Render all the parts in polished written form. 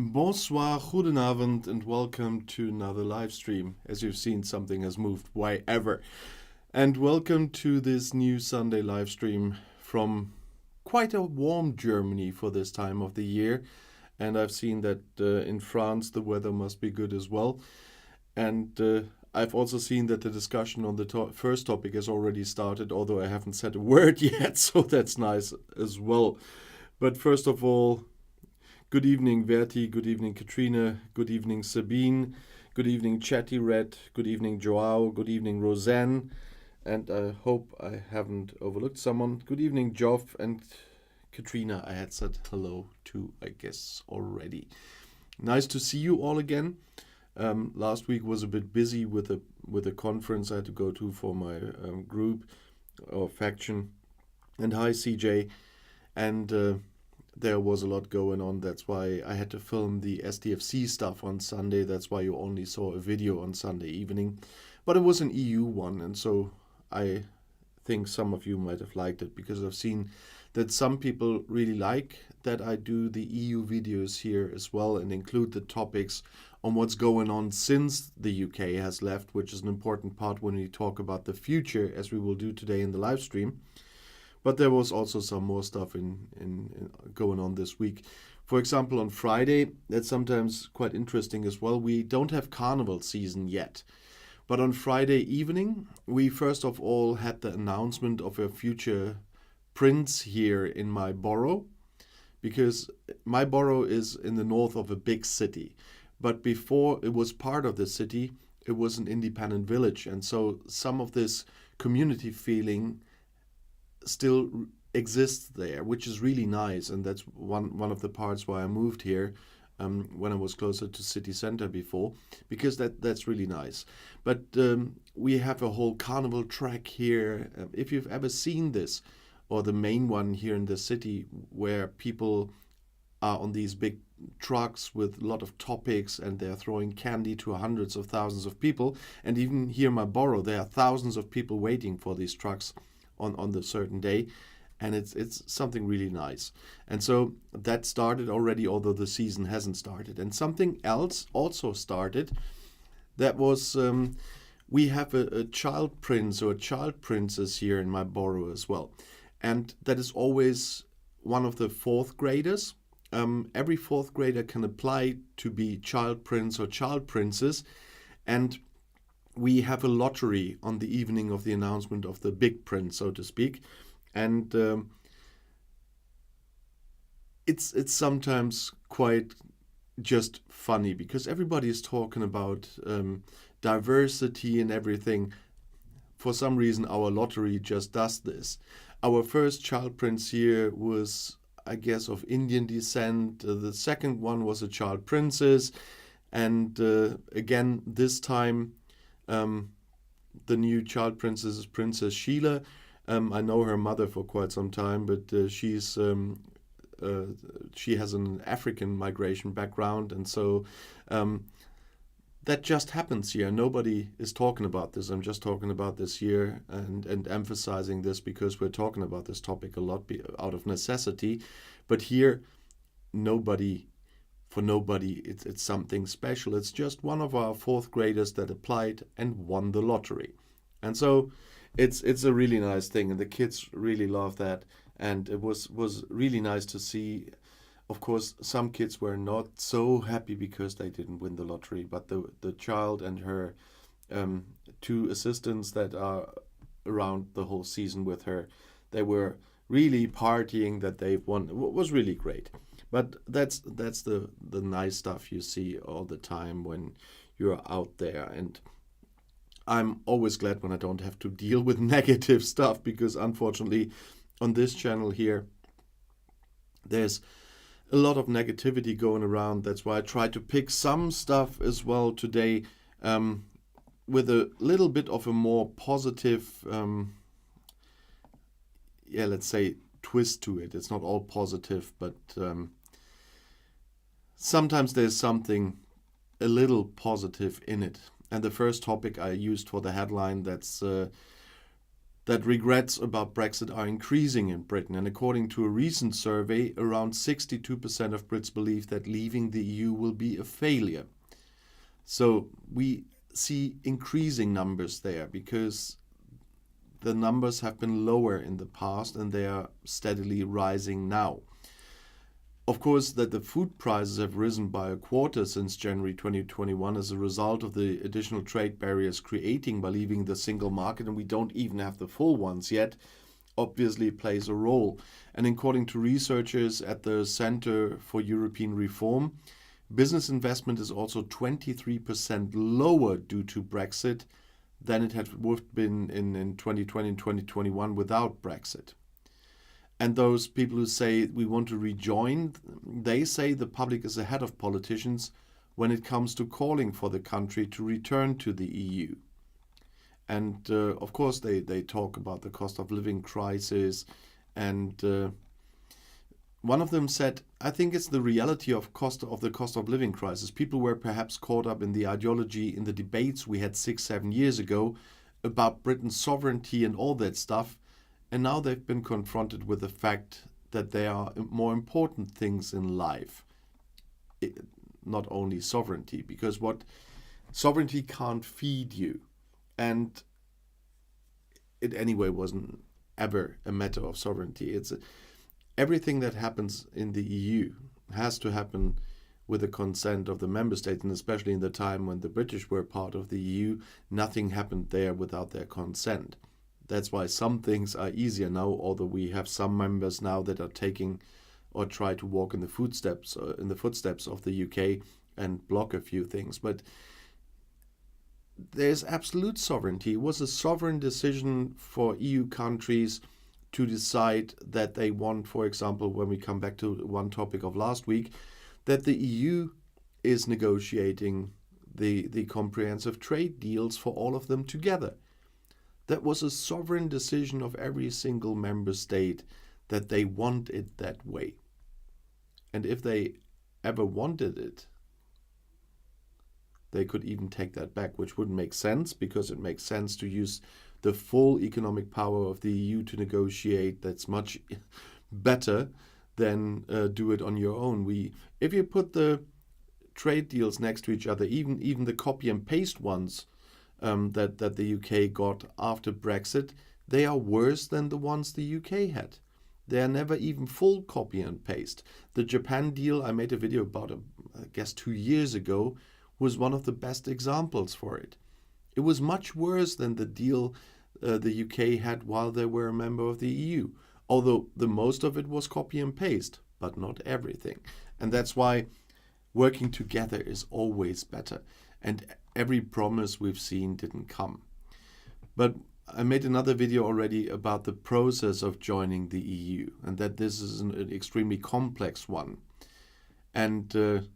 Bonsoir, goedenavond, and welcome to another live stream. As you've seen, something has moved. Why ever? And welcome to this new Sunday live stream from quite a warm Germany for this time of the year. And I've seen that in France the weather must be good as well. And I've also seen that the discussion on the first topic has already started, although I haven't said a word yet, so that's nice as well. But first of all, good evening, Verti. Good evening, Katrina. Good evening, Sabine. Good evening, Chatty Red. Good evening, Joao. Good evening, Roseanne. And I hope I haven't overlooked someone. Good evening, Joff and Katrina. I had said hello to, I guess, already. Nice to see you all again. Last week was a bit busy with a conference I had to go to for my group or faction. And hi, CJ. And there was a lot going on. That's why I had to film the STFC stuff on Sunday. That's why you only saw a video on Sunday evening. But it was an EU one, and so I think some of you might have liked it, because I've seen that some people really like that I do the EU videos here as well and include the topics on what's going on since the UK has left, which is an important part when we talk about the future, as we will do today in the live stream. But there was also some more stuff in going on this week. For example, on Friday, that's sometimes quite interesting as well. We don't have carnival season yet. But on Friday evening, we first of all had the announcement of a future prince here in my borough, because my borough is in the north of a big city. But before it was part of the city, it was an independent village. And so some of this community feeling still exists there, which is really nice. And that's one of the parts why I moved here when I was closer to city center before, because that's really nice. But we have a whole carnival track here. If you've ever seen this, or the main one here in the city, where people are on these big trucks with a lot of topics and they're throwing candy to hundreds of thousands of people. And even here in my borough, there are thousands of people waiting for these trucks on the certain day, and it's something really nice. And so that started already, although the season hasn't started. And something else also started. That was we have a child prince or a child princess here in my borough as well, and that is always one of the fourth graders. Every fourth grader can apply to be child prince or child princess, and we have a lottery on the evening of the announcement of the big prince, so to speak. And it's sometimes quite just funny, because everybody is talking about diversity and everything. For some reason, our lottery just does this. Our first child prince here was, I guess, of Indian descent. The second one was a child princess. And again, this time, the new child princess is Princess Sheila. I know her mother for quite some time, but she has an African migration background, and so that just happens here. Nobody is talking about this. I'm just talking about this here and emphasizing this because we're talking about this topic a lot out of necessity. But here, for nobody, it's something special. It's just one of our fourth graders that applied and won the lottery. And so it's a really nice thing, and the kids really love that. And it was really nice to see. Of course, some kids were not so happy because they didn't win the lottery, but the child and her two assistants that are around the whole season with her, they were really partying that they've won. It was really great. But that's the nice stuff you see all the time when you're out there. And I'm always glad when I don't have to deal with negative stuff, because unfortunately on this channel here, there's a lot of negativity going around. That's why I try to pick some stuff as well today with a little bit of a more positive, let's say, twist to it. It's not all positive, but sometimes there's something a little positive in it. And the first topic I used for the headline, that's that regrets about Brexit are increasing in Britain. And according to a recent survey, around 62% of Brits believe that leaving the EU will be a failure. So we see increasing numbers there because the numbers have been lower in the past and they are steadily rising now. Of course, that the food prices have risen by a quarter since January 2021 as a result of the additional trade barriers creating by leaving the single market, and we don't even have the full ones yet, obviously plays a role. And according to researchers at the Center for European Reform, business investment is also 23% lower due to Brexit than it had would have been in 2020 and 2021 without Brexit. And those people who say we want to rejoin, they say the public is ahead of politicians when it comes to calling for the country to return to the EU. And of course they talk about the cost of living crisis. And one of them said, I think it's the reality of the cost of living crisis. People were perhaps caught up in the ideology in the debates we had 6-7 years ago about Britain's sovereignty and all that stuff. And now they've been confronted with the fact that there are more important things in life, not only sovereignty, because what sovereignty can't feed you. And it anyway wasn't ever a matter of sovereignty. Everything that happens in the EU has to happen with the consent of the member states, and especially in the time when the British were part of the EU, nothing happened there without their consent. That's why some things are easier now, although we have some members now that are taking or try to walk in the footsteps of the UK and block a few things. But there's absolute sovereignty. It was a sovereign decision for EU countries to decide that they want, for example, when we come back to one topic of last week, that the EU is negotiating the comprehensive trade deals for all of them together. That was a sovereign decision of every single member state that they want it that way. And if they ever wanted it, they could even take that back, which wouldn't make sense because it makes sense to use the full economic power of the EU to negotiate. That's much better than do it on your own. If you put the trade deals next to each other, even the copy and paste ones, that the UK got after Brexit, they are worse than the ones the UK had. They are never even full copy and paste. The Japan deal I made a video about, I guess 2 years ago, was one of the best examples for it. It was much worse than the deal the UK had while they were a member of the EU, although the most of it was copy and paste, but not everything. And that's why working together is always better. And every promise we've seen didn't come. But I made another video already about the process of joining the EU and that this is an extremely complex one. And the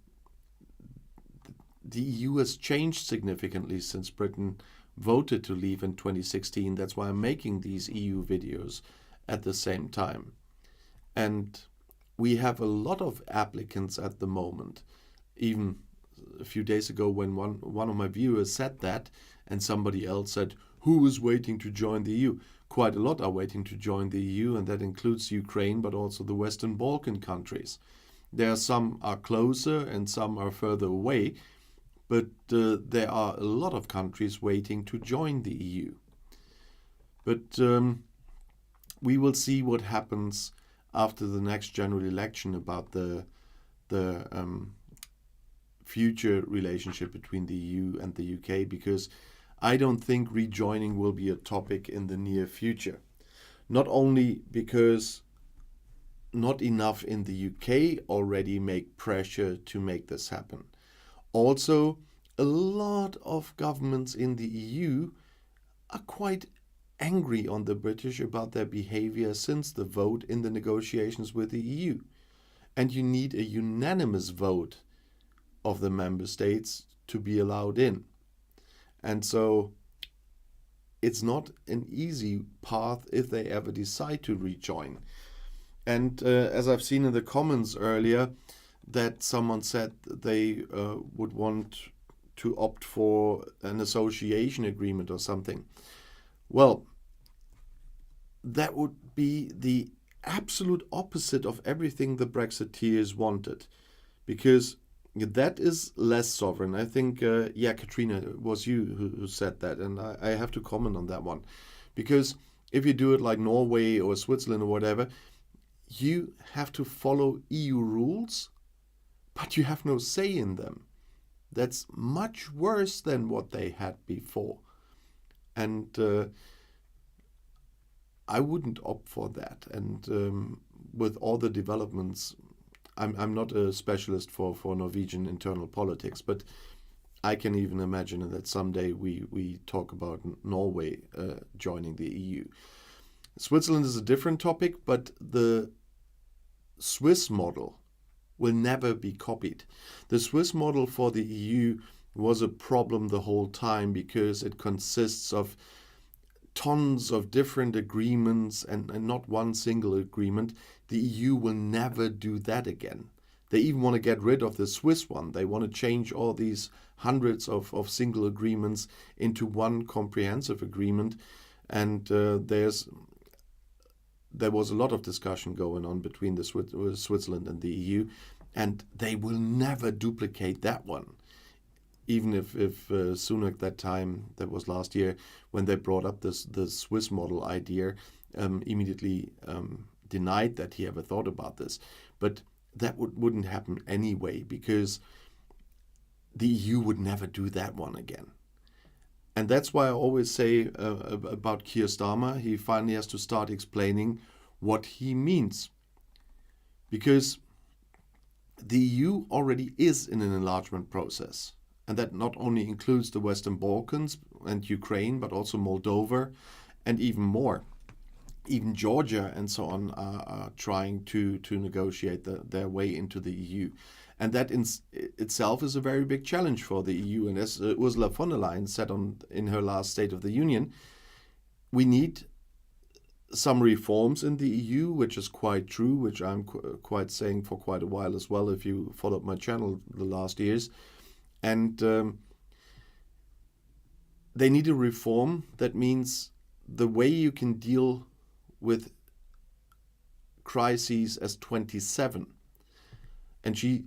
EU has changed significantly since Britain voted to leave in 2016. That's why I'm making these EU videos at the same time. And we have a lot of applicants at the moment. Even a few days ago when one of my viewers said that and somebody else said, who is waiting to join the EU? Quite a lot are waiting to join the EU, and that includes Ukraine, but also the Western Balkan countries. Some are closer and some are further away, but there are a lot of countries waiting to join the EU. But we will see what happens after the next general election about the future relationship between the EU and the UK, because I don't think rejoining will be a topic in the near future. Not only because not enough in the UK already make pressure to make this happen. Also, a lot of governments in the EU are quite angry on the British about their behavior since the vote in the negotiations with the EU. And you need a unanimous vote of the member states to be allowed in. And so it's not an easy path if they ever decide to rejoin. And as I've seen in the comments earlier, that someone said they would want to opt for an association agreement or something. Well, that would be the absolute opposite of everything the Brexiteers wanted, because that is less sovereign. I think, Katrina, it was you who said that, and I have to comment on that one. Because if you do it like Norway or Switzerland or whatever, you have to follow EU rules, but you have no say in them. That's much worse than what they had before. And I wouldn't opt for that. And with all the developments, I'm not a specialist for Norwegian internal politics, but I can even imagine that someday we talk about Norway joining the EU. Switzerland is a different topic, but the Swiss model will never be copied. The Swiss model for the EU was a problem the whole time because it consists of tons of different agreements and not one single agreement. The EU will never do that again. They even want to get rid of the Swiss one. They want to change all these hundreds of single agreements into one comprehensive agreement. And there was a lot of discussion going on between the Switzerland and the EU, and they will never duplicate that one. Even if Sunak that time, that was last year, when they brought up the Swiss model idea, immediately denied that he ever thought about this. But that wouldn't happen anyway, because the EU would never do that one again. And that's why I always say about Keir Starmer, he finally has to start explaining what he means. Because the EU already is in an enlargement process. And that not only includes the Western Balkans and Ukraine, but also Moldova and even more. Even Georgia and so on are trying to negotiate their way into the EU. And that in itself is a very big challenge for the EU. And as Ursula von der Leyen said in her last State of the Union, we need some reforms in the EU, which is quite true, which I'm quite saying for quite a while as well, if you followed my channel the last years. And they need a reform that means the way you can deal with crises as 27. And she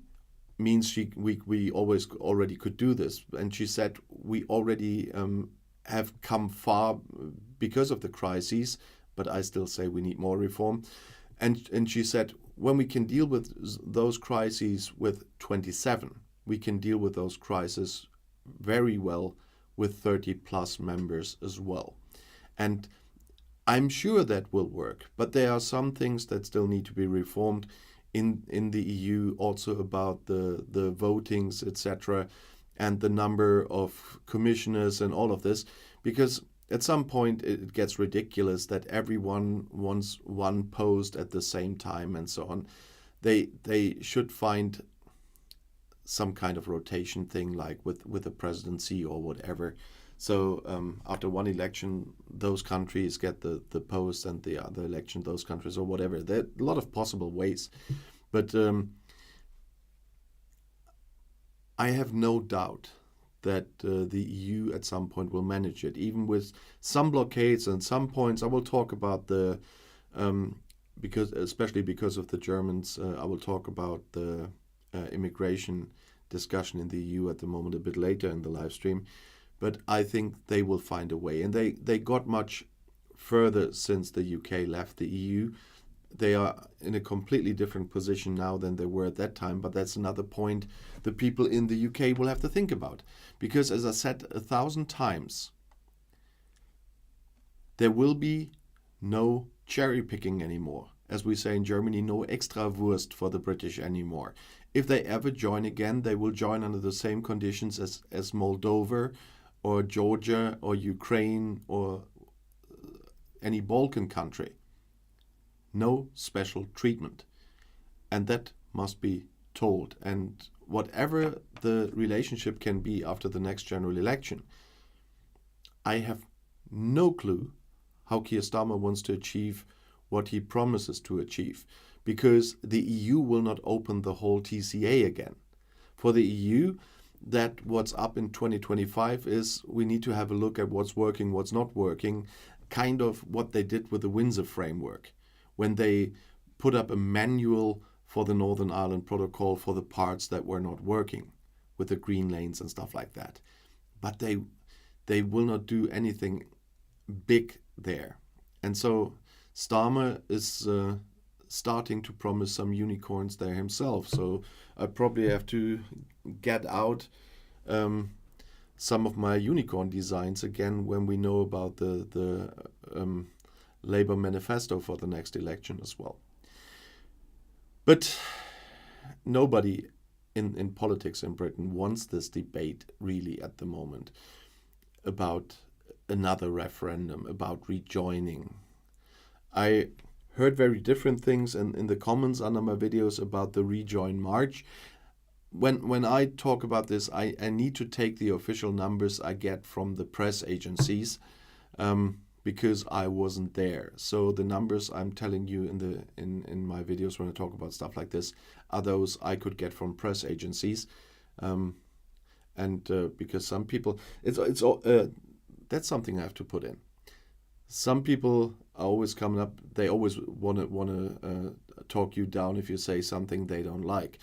means we already could do this. And she said we already have come far because of the crises, but I still say we need more reform. And she said when we can deal with those crises with 27, we can deal with those crises very well with 30 plus members as well. And I'm sure that will work, but there are some things that still need to be reformed in the EU, also about the votings, etc., and the number of commissioners and all of this, because at some point it gets ridiculous that everyone wants one post at the same time and so on. They should find some kind of rotation thing, like with the presidency or whatever. So after one election, those countries get the post, and the other election, those countries, or whatever. There are a lot of possible ways. But I have no doubt that the EU at some point will manage it, even with some blockades and some points. I will talk about especially because of the Germans, I will talk about the immigration discussion in the EU at the moment a bit later in the live stream. But I think they will find a way. And they got much further since the UK left the EU. They are in a completely different position now than they were at that time. But that's another point the people in the UK will have to think about. Because as I said 1,000 times, there will be no cherry picking anymore. As we say in Germany, no extra Wurst for the British anymore. If they ever join again, they will join under the same conditions as Moldova or Georgia or Ukraine or any Balkan country. No special treatment. And that must be told. And whatever the relationship can be after the next general election, I have no clue how Keir Starmer wants to achieve what he promises to achieve, because the EU will not open the whole TCA again. For the EU, that what's up in 2025 is we need to have a look at what's working, what's not working, kind of what they did with the Windsor framework, when they put up a manual for the Northern Ireland Protocol for the parts that were not working, with the green lanes and stuff like that. But they will not do anything big there. And so Starmer is starting to promise some unicorns there himself. So I probably have to get out some of my unicorn designs again when we know about the Labour manifesto for the next election as well. But nobody in politics in Britain wants this debate really at the moment about another referendum, about rejoining. I heard very different things in the comments under my videos about the rejoin march. When I talk about this, I need to take the official numbers I get from the press agencies, because I wasn't there. So the numbers I'm telling you in my videos when I talk about stuff like this are those I could get from press agencies, and because some people, it's that's something I have to put in. Some people are always coming up. They always want to talk you down if you say something they don't like.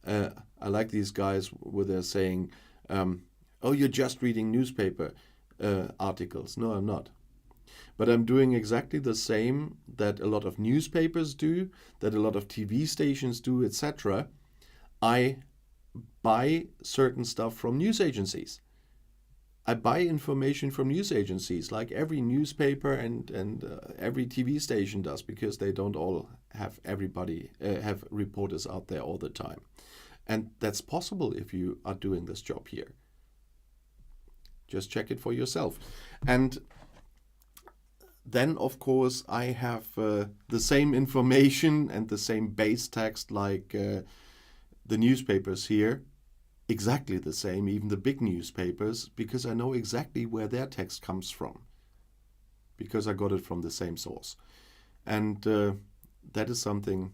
I like these guys where they're saying, "Oh, you're just reading newspaper articles." No, I'm not. But I'm doing exactly the same that a lot of newspapers do, that a lot of TV stations do, etc. I buy certain stuff from news agencies. I buy information from news agencies, like every newspaper and every TV station does, because they don't all have have reporters out there all the time. And that's possible if you are doing this job here. Just check it for yourself. And then, of course, I have the same information and the same base text like the newspapers here. Exactly the same, even the big newspapers, because I know exactly where their text comes from, because I got it from the same source. And that is something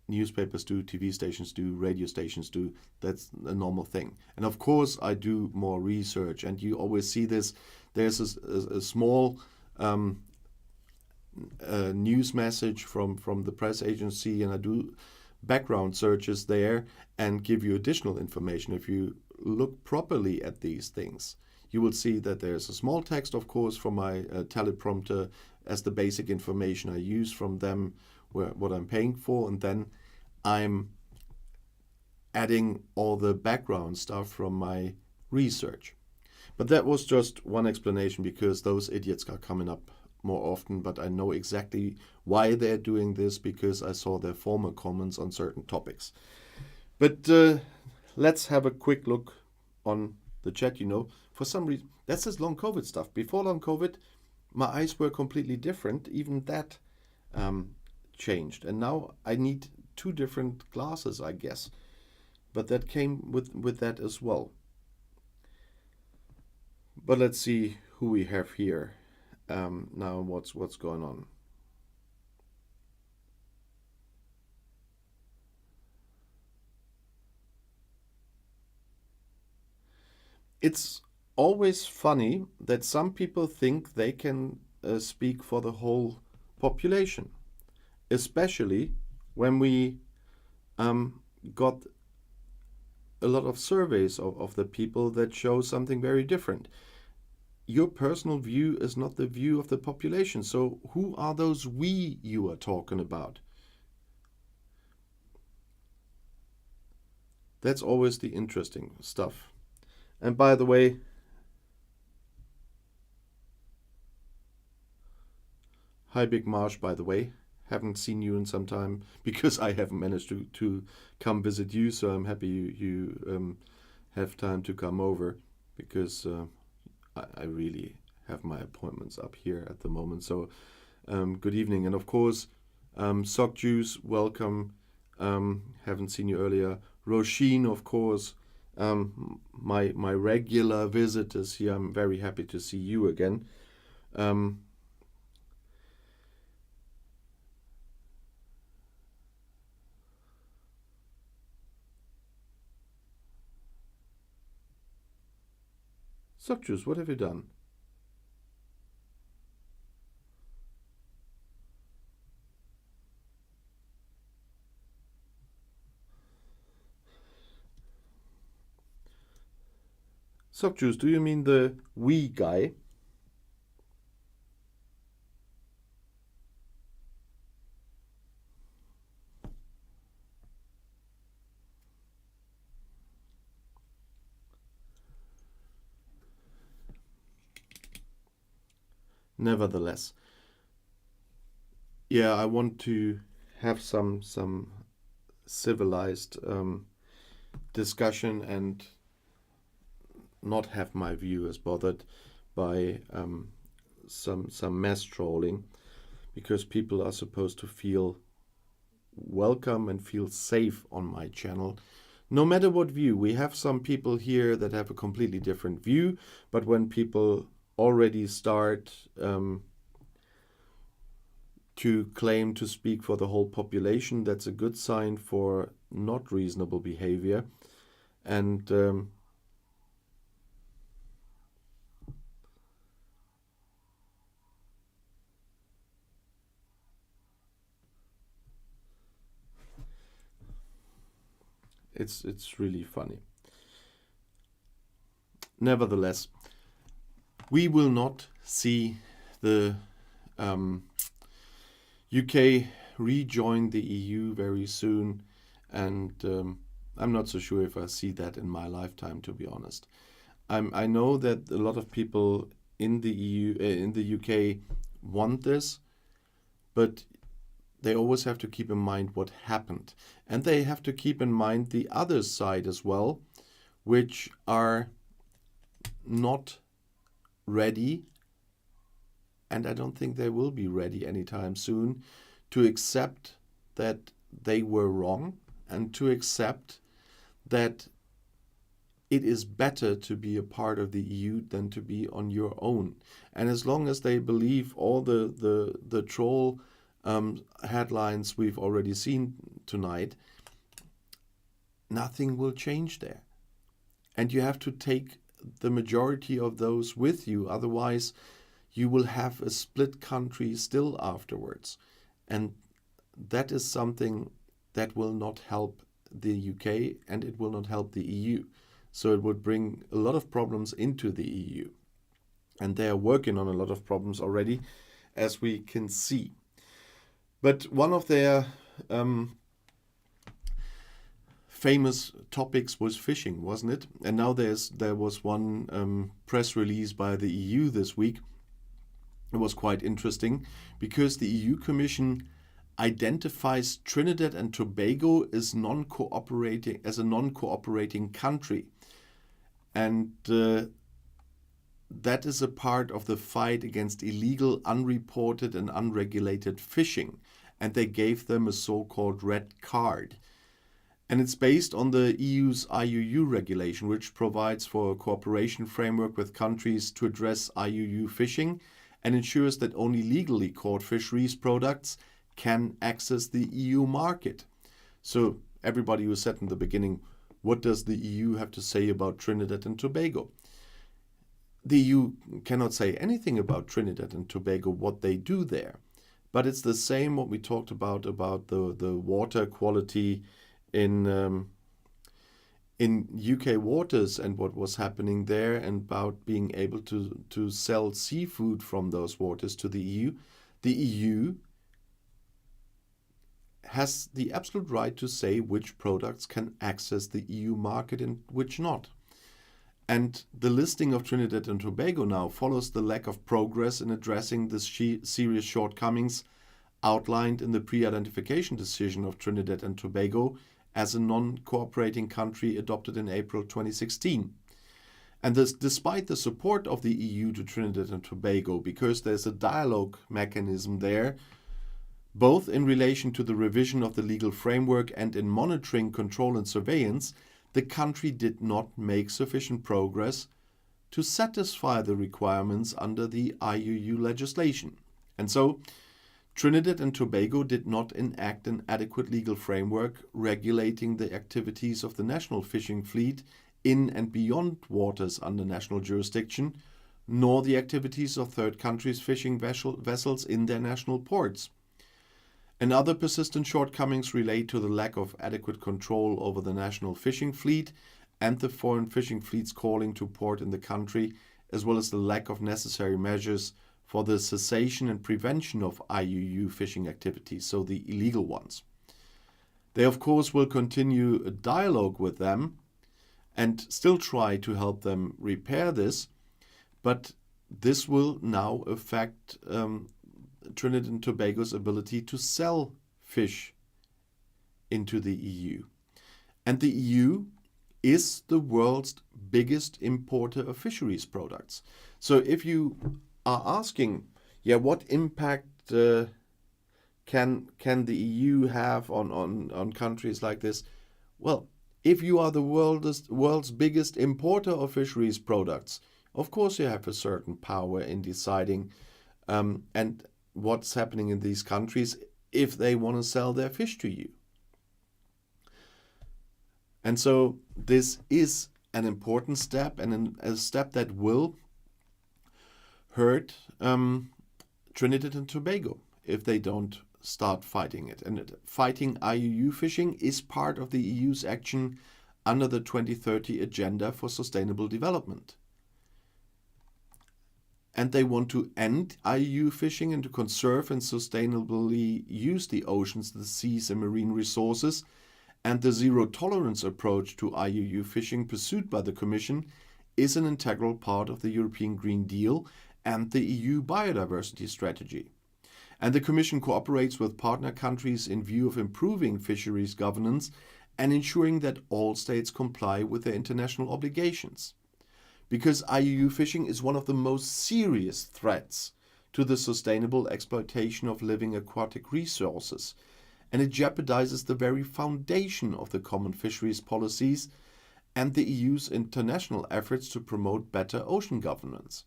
newspapers do, TV stations do, radio stations do. That's a normal thing. And of course, I do more research, and you always see this. There's a small news message from the press agency, and I do background searches there and give you additional information. If you look properly at these things, you will see that there's a small text, of course, from my teleprompter as the basic information I use from them, what I'm paying for, and then I'm adding all the background stuff from my research. But that was just one explanation, because those idiots are coming up more often, but I know exactly why they're doing this, because I saw their former comments on certain topics. But let's have a quick look on the chat. For some reason, that's this long COVID stuff. Before long COVID, my eyes were completely different. Even that changed. And now I need 2 different glasses, I guess. But that came with that as well. But let's see who we have here. Now what's going on. It's always funny that some people think they can speak for the whole population, especially when we got a lot of surveys of the people that show something very different. Your personal view is not the view of the population. So who are those we you are talking about? That's always the interesting stuff. And by the way, hi Big Marsh, by the way. Haven't seen you in some time, because I haven't managed to come visit you. So I'm happy you have time to come over, because I really have my appointments up here at the moment. So good evening. And of course, Sock Juice, welcome. Haven't seen you earlier. Roisin, of course, my regular visitors here. I'm very happy to see you again. Sock Juice, what have you done? Juice, do you mean the we guy? Nevertheless, yeah, I want to have some civilized discussion and not have my viewers bothered by some mass trolling, because people are supposed to feel welcome and feel safe on my channel. No matter what view, we have some people here that have a completely different view, but when people already start to claim to speak for the whole population, that's a good sign for not reasonable behavior. And it's really funny. Nevertheless, we will not see the UK rejoin the EU very soon, and I'm not so sure if I see that in my lifetime, to be honest. I know that a lot of people in the EU, in the UK, want this, but they always have to keep in mind what happened, and they have to keep in mind the other side as well, which are not ready, and I don't think they will be ready anytime soon, to accept that they were wrong and to accept that it is better to be a part of the EU than to be on your own. And as long as they believe all the troll headlines we've already seen tonight, nothing will change there. And you have to take the majority of those with you, otherwise you will have a split country still afterwards. And that is something that will not help the UK, and it will not help the EU. So it would bring a lot of problems into the EU. And they are working on a lot of problems already, as we can see. But one of their famous topics was fishing, wasn't it? And now there was one press release by the EU this week. It was quite interesting, because the EU Commission identifies Trinidad and Tobago as a non-cooperating country. And that is a part of the fight against illegal, unreported and unregulated fishing. And they gave them a so-called red card. And it's based on the EU's IUU regulation, which provides for a cooperation framework with countries to address IUU fishing and ensures that only legally caught fisheries products can access the EU market. So everybody who said in the beginning, what does the EU have to say about Trinidad and Tobago? The EU cannot say anything about Trinidad and Tobago, what they do there. But it's the same what we talked about the water quality in UK waters and what was happening there, and about being able to sell seafood from those waters to the EU. The EU has the absolute right to say which products can access the EU market and which not. And the listing of Trinidad and Tobago now follows the lack of progress in addressing the serious shortcomings outlined in the pre-identification decision of Trinidad and Tobago as a non-cooperating country adopted in April 2016. And this, despite the support of the EU to Trinidad and Tobago, because there's a dialogue mechanism there, both in relation to the revision of the legal framework and in monitoring, control and surveillance, the country did not make sufficient progress to satisfy the requirements under the IUU legislation. And so, Trinidad and Tobago did not enact an adequate legal framework regulating the activities of the national fishing fleet in and beyond waters under national jurisdiction, nor the activities of third countries' fishing vessels in their national ports. And other persistent shortcomings relate to the lack of adequate control over the national fishing fleet and the foreign fishing fleets calling to port in the country, as well as the lack of necessary measures for the cessation and prevention of IUU fishing activities, so the illegal ones. They, of course, will continue a dialogue with them and still try to help them repair this, but this will now affect Trinidad and Tobago's ability to sell fish into the EU. And the EU is the world's biggest importer of fisheries products. So if you are asking, what impact can the EU have on countries like this? Well, if you are the world's biggest importer of fisheries products, of course you have a certain power in deciding and what's happening in these countries if they want to sell their fish to you. And so this is an important step, and a step that will hurt Trinidad and Tobago if they don't start fighting it. And fighting IUU fishing is part of the EU's action under the 2030 Agenda for Sustainable Development. And they want to end IUU fishing and to conserve and sustainably use the oceans, the seas, and marine resources. And the zero-tolerance approach to IUU fishing pursued by the Commission is an integral part of the European Green Deal and the EU biodiversity strategy. And the Commission cooperates with partner countries in view of improving fisheries governance and ensuring that all states comply with their international obligations. Because IUU fishing is one of the most serious threats to the sustainable exploitation of living aquatic resources, and it jeopardizes the very foundation of the common fisheries policies and the EU's international efforts to promote better ocean governance.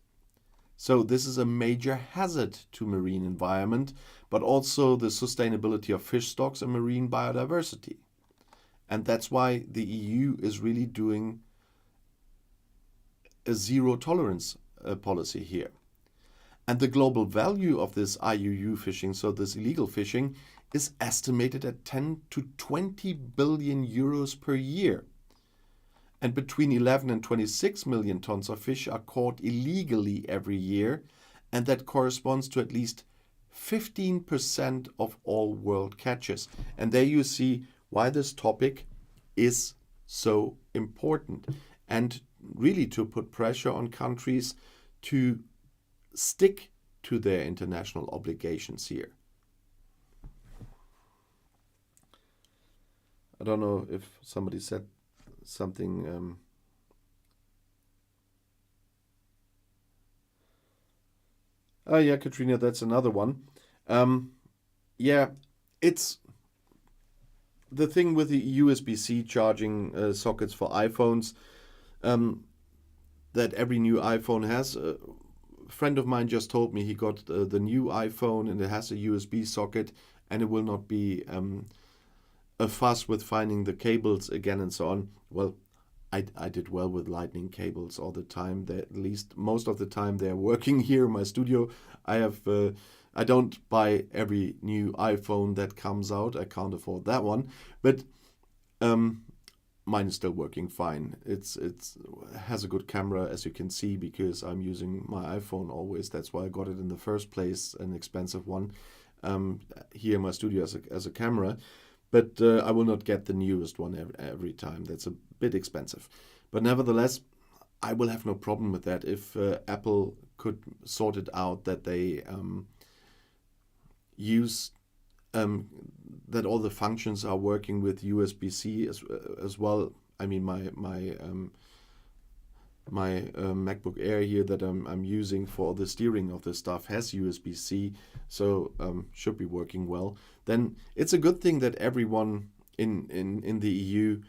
So this is a major hazard to marine environment, but also the sustainability of fish stocks and marine biodiversity. And that's why the EU is really doing a zero-tolerance policy here. And the global value of this IUU fishing, so this illegal fishing, is estimated at 10 to 20 billion euros per year. And between 11 and 26 million tons of fish are caught illegally every year, and that corresponds to at least 15% of all world catches. And there you see why this topic is so important, and really to put pressure on countries to stick to their international obligations here. I don't know if somebody said something. Oh yeah, Katrina, that's another one. It's the thing with the USB-C charging sockets for iPhones that every new iPhone has. A friend of mine just told me he got the new iPhone and it has a USB socket, and it will not be a fuss with finding the cables again and so on. Well, I did well with lightning cables all the time. At least most of the time they're working here in my studio. I don't buy every new iPhone that comes out. I can't afford that one. But mine is still working fine. It has a good camera, as you can see, because I'm using my iPhone always. That's why I got it in the first place, an expensive one, here in my studio as a camera. But I will not get the newest one every time. That's a bit expensive. But nevertheless, I will have no problem with that if Apple could sort it out that they use that all the functions are working with USB-C as well. I mean, my MacBook Air here that I'm using for the steering of this stuff has USB-C, so should be working well. Then it's a good thing that everyone in the EU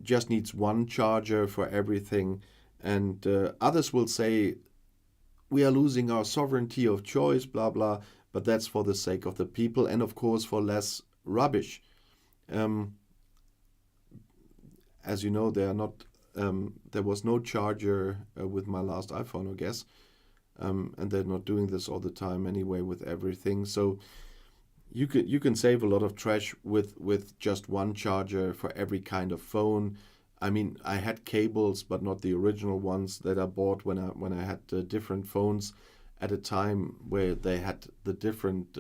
just needs one charger for everything, and others will say we are losing our sovereignty of choice, blah blah, but that's for the sake of the people and of course for less rubbish. As you know, there was no charger with my last iPhone, I guess, and they're not doing this all the time anyway with everything. So you can save a lot of trash with just one charger for every kind of phone. I mean, I had cables, but not the original ones that I bought when I had different phones at a time where they had the different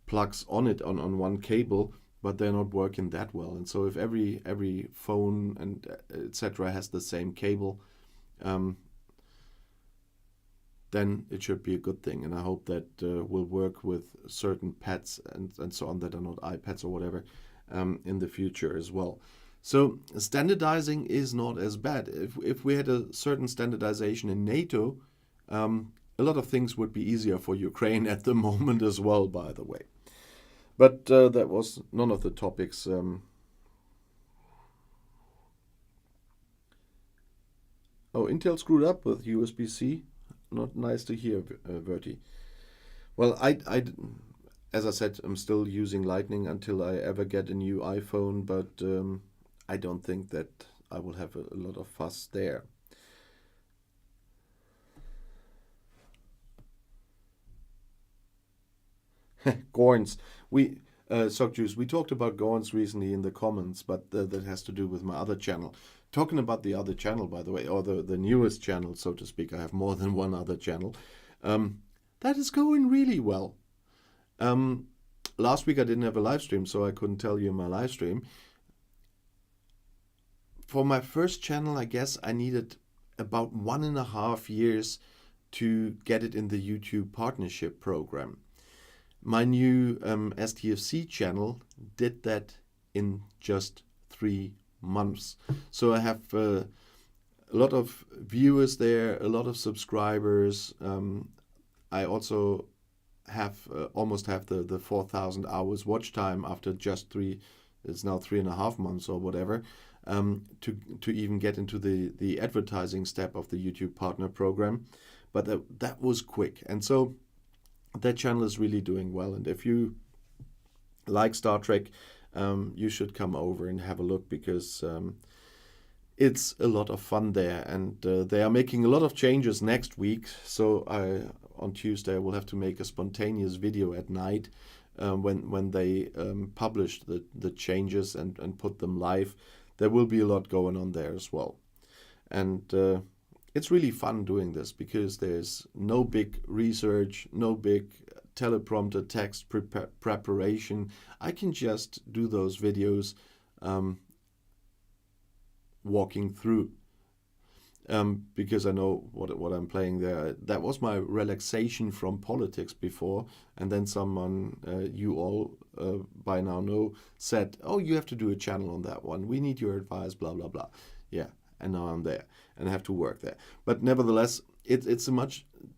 plugs on it on one cable, but they're not working that well. And so if every phone and etc. has the same cable, then it should be a good thing. And I hope that will work with certain pads and so on that are not iPads or whatever in the future as well. So standardizing is not as bad. If we had a certain standardization in NATO, a lot of things would be easier for Ukraine at the moment as well, by the way. But that was none of the topics. Oh, Intel screwed up with USB-C. Not nice to hear, Verti. Well, as I said, I'm still using Lightning until I ever get a new iPhone, but I don't think that I will have a lot of fuss there. Gorns. Sock Juice, we talked about Gorns recently in the comments, but that has to do with my other channel. Talking about the other channel, by the way, or the newest channel, so to speak, I have more than one other channel. That is going really well. Last week I didn't have a live stream, so I couldn't tell you my live stream. For my first channel, I guess I needed about 1.5 years to get it in the YouTube partnership program. My new STFC channel did that in just 3 months. So I have a lot of viewers there, a lot of subscribers. I also have almost have the 4,000 hours watch time after just it's now 3.5 months or whatever, to even get into the advertising step of the YouTube partner program. But that was quick. And so that channel is really doing well. And if you like Star Trek, you should come over and have a look, because it's a lot of fun there. And they are making a lot of changes next week. So on Tuesday I will have to make a spontaneous video at night when they publish the changes and put them live. There will be a lot going on there as well. And it's really fun doing this, because there's no big research, no big teleprompter text preparation. I can just do those videos walking through, because I know what I'm playing there. That was my relaxation from politics before, and then someone you all by now know said, oh, you have to do a channel on that one. We need your advice, blah, blah, blah. Yeah. And now I'm there and I have to work there. But nevertheless, it's a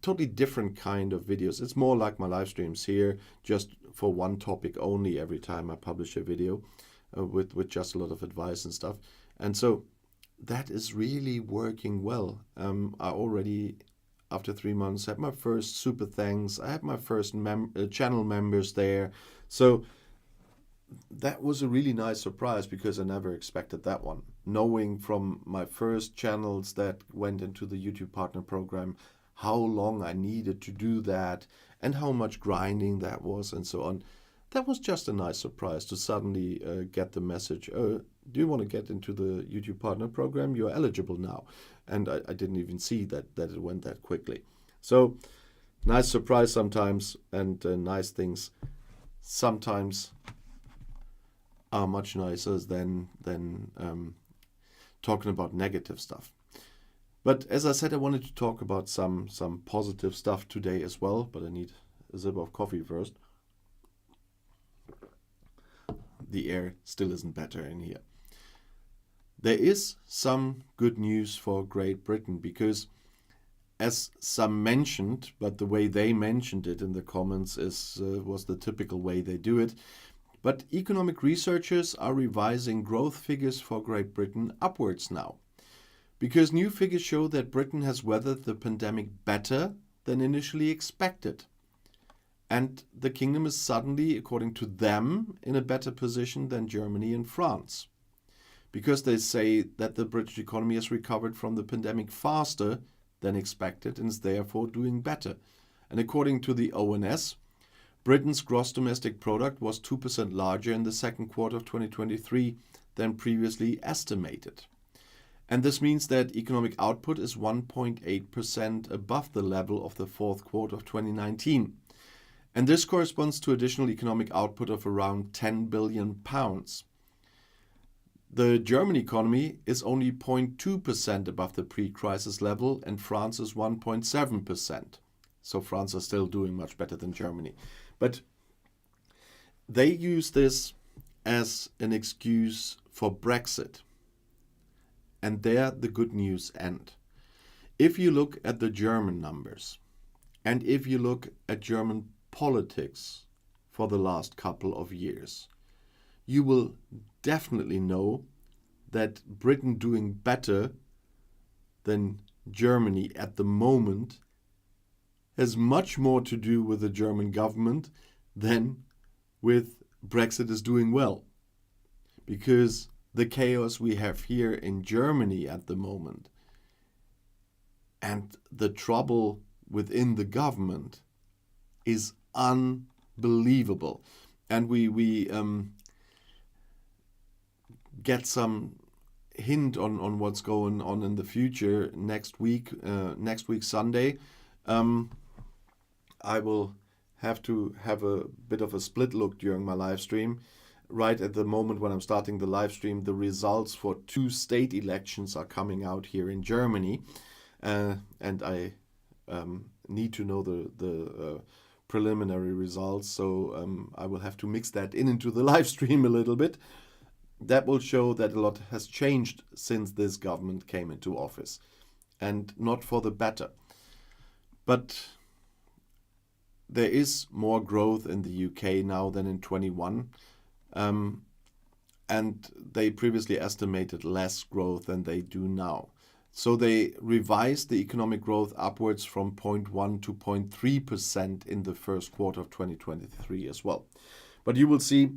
totally different kind of videos. It's more like my live streams here, just for one topic only every time I publish a video with just a lot of advice and stuff. And so that is really working well. I already, after 3 months, had my first super thanks. I had my first channel members there. So that was a really nice surprise, because I never expected that one. Knowing from my first channels that went into the YouTube partner program how long I needed to do that and how much grinding that was and so on. That was just a nice surprise to suddenly get the message, do you want to get into the YouTube partner program? You're eligible now. And I didn't even see that it went that quickly. So nice surprise sometimes, and nice things sometimes are much nicer than talking about negative stuff. But as I said, I wanted to talk about some positive stuff today as well, but I need a sip of coffee first. The air still isn't better in here. There is some good news for Great Britain, because as some mentioned, but the way they mentioned it in the comments was the typical way they do it. But economic researchers are revising growth figures for Great Britain upwards now, because new figures show that Britain has weathered the pandemic better than initially expected. And the kingdom is suddenly, according to them, in a better position than Germany and France, because they say that the British economy has recovered from the pandemic faster than expected and is therefore doing better. And according to the ONS, Britain's gross domestic product was 2% larger in the second quarter of 2023 than previously estimated. And this means that economic output is 1.8% above the level of the fourth quarter of 2019. And this corresponds to additional economic output of around 10 billion pounds. The German economy is only 0.2% above the pre-crisis level, and France is 1.7%. So France is still doing much better than Germany. But they use this as an excuse for Brexit. And there the good news end. If you look at the German numbers, and if you look at German politics for the last couple of years, you will definitely know that Britain doing better than Germany at the moment has much more to do with the German government than with Brexit is doing well. Because the chaos we have here in Germany at the moment and the trouble within the government is unbelievable. And we get some hint on what's going on in the future next week Sunday. I will have to have a bit of a split look during my live stream. Right at the moment when I'm starting the live stream, the results for 2 state elections are coming out here in Germany. And I need to know the preliminary results. So I will have to mix that into the live stream a little bit. That will show that a lot has changed since this government came into office. And not for the better. But there is more growth in the UK now than in 21. And they previously estimated less growth than they do now. So they revised the economic growth upwards from 0.1 to 0.3% in the first quarter of 2023 as well. But you will see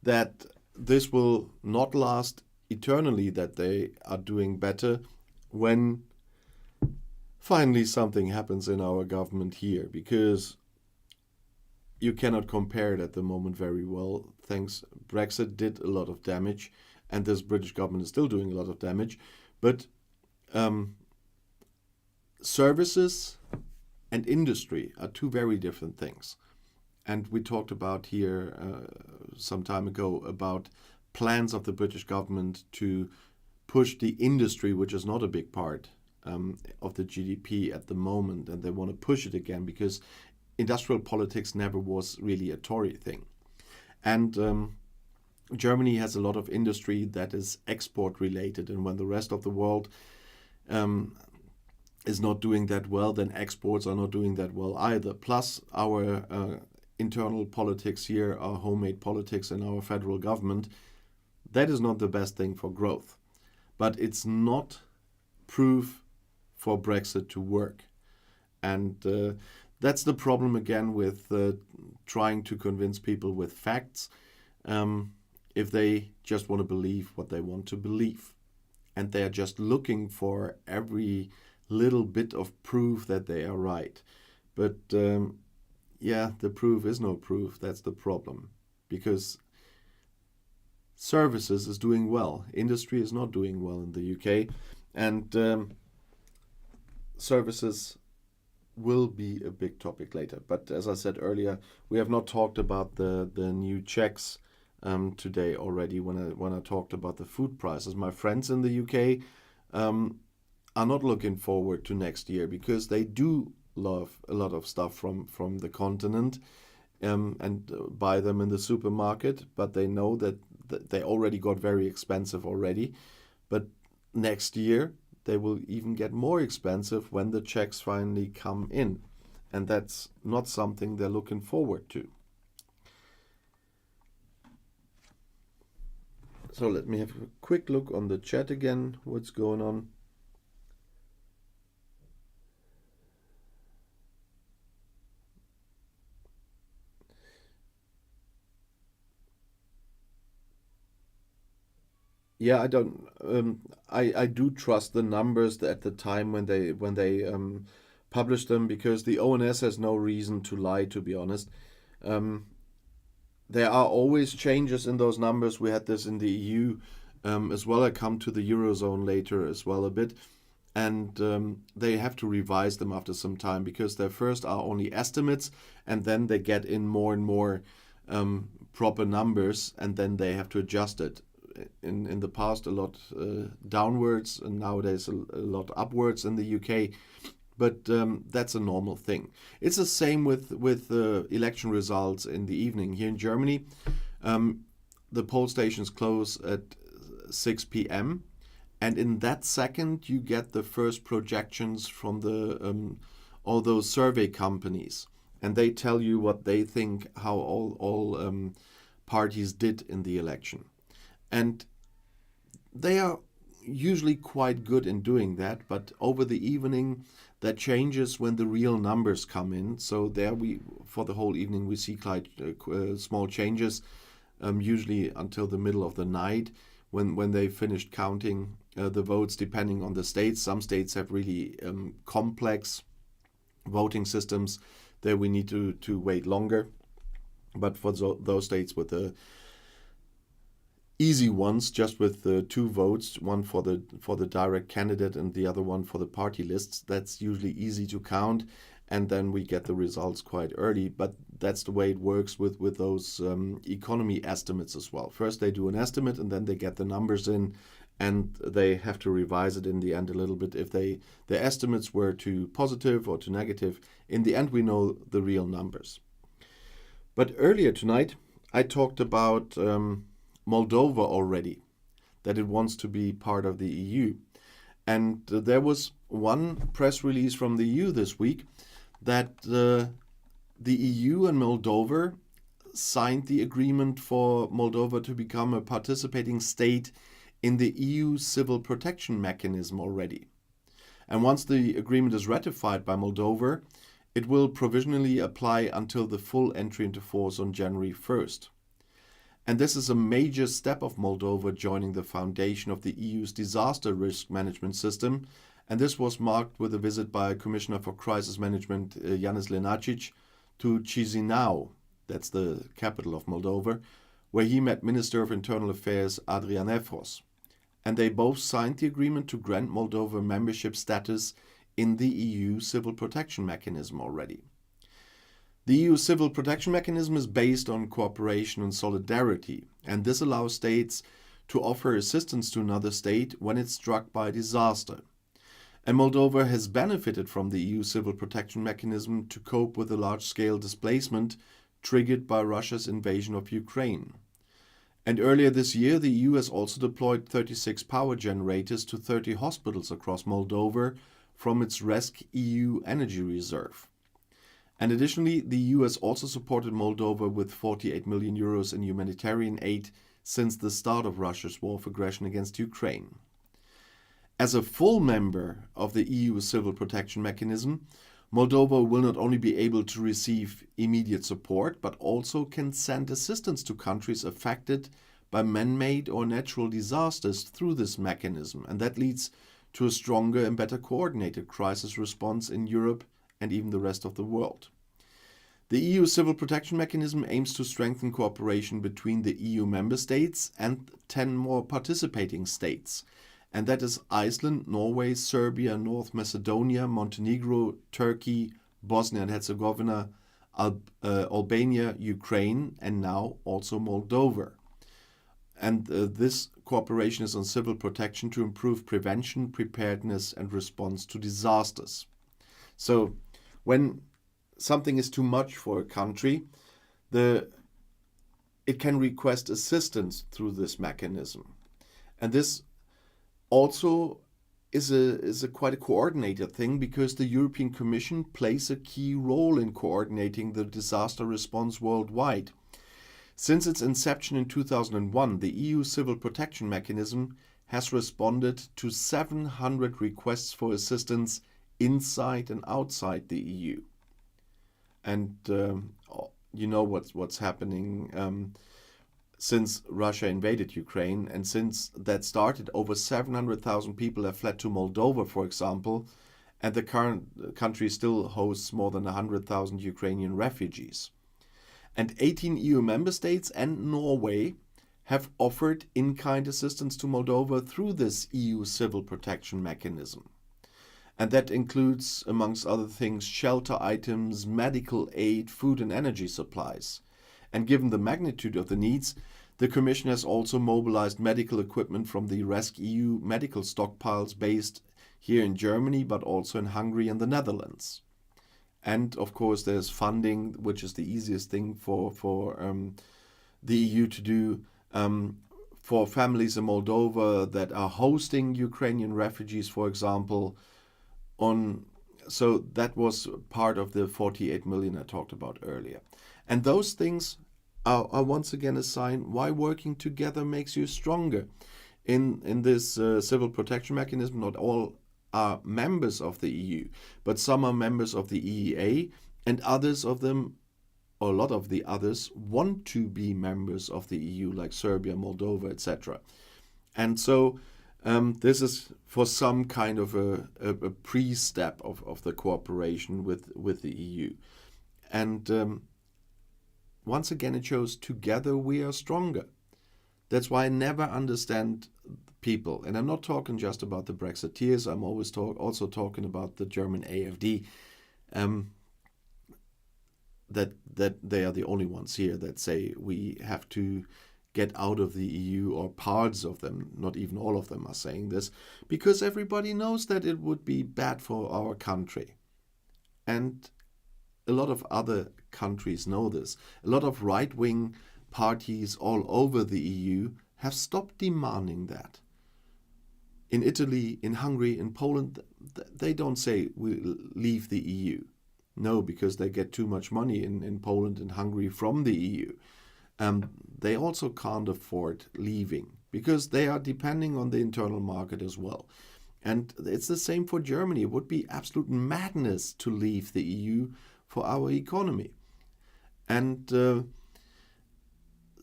that this will not last eternally, that they are doing better when finally something happens in our government here, because you cannot compare it at the moment very well. Thanks, Brexit did a lot of damage, and this British government is still doing a lot of damage. But services and industry are 2 very different things. And we talked about here some time ago about plans of the British government to push the industry, which is not a big part of the GDP at the moment, and they want to push it again because industrial politics never was really a Tory thing. And Germany has a lot of industry that is export related, and when the rest of the world is not doing that well, then exports are not doing that well either. Plus our internal politics here, our homemade politics in our federal government, that is not the best thing for growth. But it's not proof for Brexit to work. And that's the problem again with trying to convince people with facts if they just want to believe what they want to believe. And they're just looking for every little bit of proof that they are right. But yeah, the proof is no proof. That's the problem. Because services is doing well. Industry is not doing well in the UK. And services will be a big topic later. But as I said earlier, we have not talked about the new checks today already when I talked about the food prices. My friends in the UK are not looking forward to next year because they do love a lot of stuff from the continent and buy them in the supermarket, but they know that they already got very expensive already. But next year they will even get more expensive when the checks finally come in. And that's not something they're looking forward to. So let me have a quick look on the chat again, what's going on. Yeah, I don't. I do trust the numbers at the time when they publish them, because the ONS has no reason to lie. To be honest, there are always changes in those numbers. We had this in the EU as well. I come to the Eurozone later as well a bit. And they have to revise them after some time because their first are only estimates, and then they get in more and more proper numbers, and then they have to adjust it. In the past, a lot downwards, and nowadays a lot upwards in the UK. But that's a normal thing. It's the same with election results in the evening. Here in Germany, the poll stations close at 6 p.m. And in that second, you get the first projections from all those survey companies, and they tell you what they think how all parties did in the election, and they are usually quite good in doing that. But over the evening, that changes when the real numbers come in. So there for the whole evening, we see quite small changes, usually until the middle of the night when they finished counting the votes, depending on the states. Some states have really complex voting systems. There we need to wait longer. But for those states with the easy ones, just with the 2 votes, one for the direct candidate and the other one for the party lists, that's usually easy to count, and then we get the results quite early. But that's the way it works with those economy estimates as well. First they do an estimate, and then they get the numbers in, and they have to revise it in the end a little bit if their estimates were too positive or too negative. In the end, we know the real numbers. But earlier tonight, I talked about Moldova already, that it wants to be part of the EU. And there was one press release from the EU this week that the EU and Moldova signed the agreement for Moldova to become a participating state in the EU Civil Protection Mechanism already. And once the agreement is ratified by Moldova, it will provisionally apply until the full entry into force on January 1st. And this is a major step of Moldova joining the foundation of the EU's disaster risk management system. And this was marked with a visit by Commissioner for Crisis Management Janez Lenarčič to Chisinau, that's the capital of Moldova, where he met Minister of Internal Affairs Adrian Efros. And they both signed the agreement to grant Moldova membership status in the EU Civil Protection Mechanism already. The EU Civil Protection Mechanism is based on cooperation and solidarity, and this allows states to offer assistance to another state when it's struck by a disaster. And Moldova has benefited from the EU Civil Protection Mechanism to cope with the large-scale displacement triggered by Russia's invasion of Ukraine. And earlier this year, the EU has also deployed 36 power generators to 30 hospitals across Moldova from its RESC-EU energy reserve. And additionally, the EU has also supported Moldova with 48 million euros in humanitarian aid since the start of Russia's war of aggression against Ukraine. As a full member of the EU Civil Protection Mechanism, Moldova will not only be able to receive immediate support, but also can send assistance to countries affected by man-made or natural disasters through this mechanism, and that leads to a stronger and better coordinated crisis response in Europe and even the rest of the world. The EU Civil Protection Mechanism aims to strengthen cooperation between the EU member states and 10 more participating states, and that is Iceland, Norway, Serbia, North Macedonia, Montenegro, Turkey, Bosnia and Herzegovina, Albania, Ukraine, and now also Moldova. And this cooperation is on civil protection to improve prevention, preparedness, and response to disasters. So when something is too much for a country, it can request assistance through this mechanism. And this also is a quite a coordinated thing, because the European Commission plays a key role in coordinating the disaster response worldwide. Since its inception in 2001, the EU Civil Protection Mechanism has responded to 700 requests for assistance inside and outside the EU. And you know what's happening since Russia invaded Ukraine, and since that started, over 700,000 people have fled to Moldova, for example, and the current country still hosts more than 100,000 Ukrainian refugees. And 18 EU member states and Norway have offered in-kind assistance to Moldova through this EU civil protection mechanism. And that includes, amongst other things, shelter items, medical aid, food and energy supplies. And given the magnitude of the needs, the Commission has also mobilized medical equipment from the rescEU medical stockpiles based here in Germany, but also in Hungary and the Netherlands. And of course, there's funding, which is the easiest thing for the EU to do for families in Moldova that are hosting Ukrainian refugees, for example. So that was part of the 48 million I talked about earlier. And those things are once again a sign why working together makes you stronger. In this civil protection mechanism, not all are members of the EU, but some are members of the EEA, and others of them, or a lot of the others, want to be members of the EU, like Serbia, Moldova, etc. And so this is for some kind of a pre-step of the cooperation with the EU. And once again, it shows together we are stronger. That's why I never understand people. And I'm not talking just about the Brexiteers. I'm always also talking about the German AfD. That they are the only ones here that say we have to get out of the EU, or parts of them, not even all of them are saying this, because everybody knows that it would be bad for our country. And a lot of other countries know this. A lot of right-wing parties all over the EU have stopped demanding that. In Italy, in Hungary, in Poland, they don't say we'll leave the EU. No, because they get too much money in Poland and Hungary from the EU. They also can't afford leaving because they are depending on the internal market as well. And it's the same for Germany. It would be absolute madness to leave the EU for our economy. And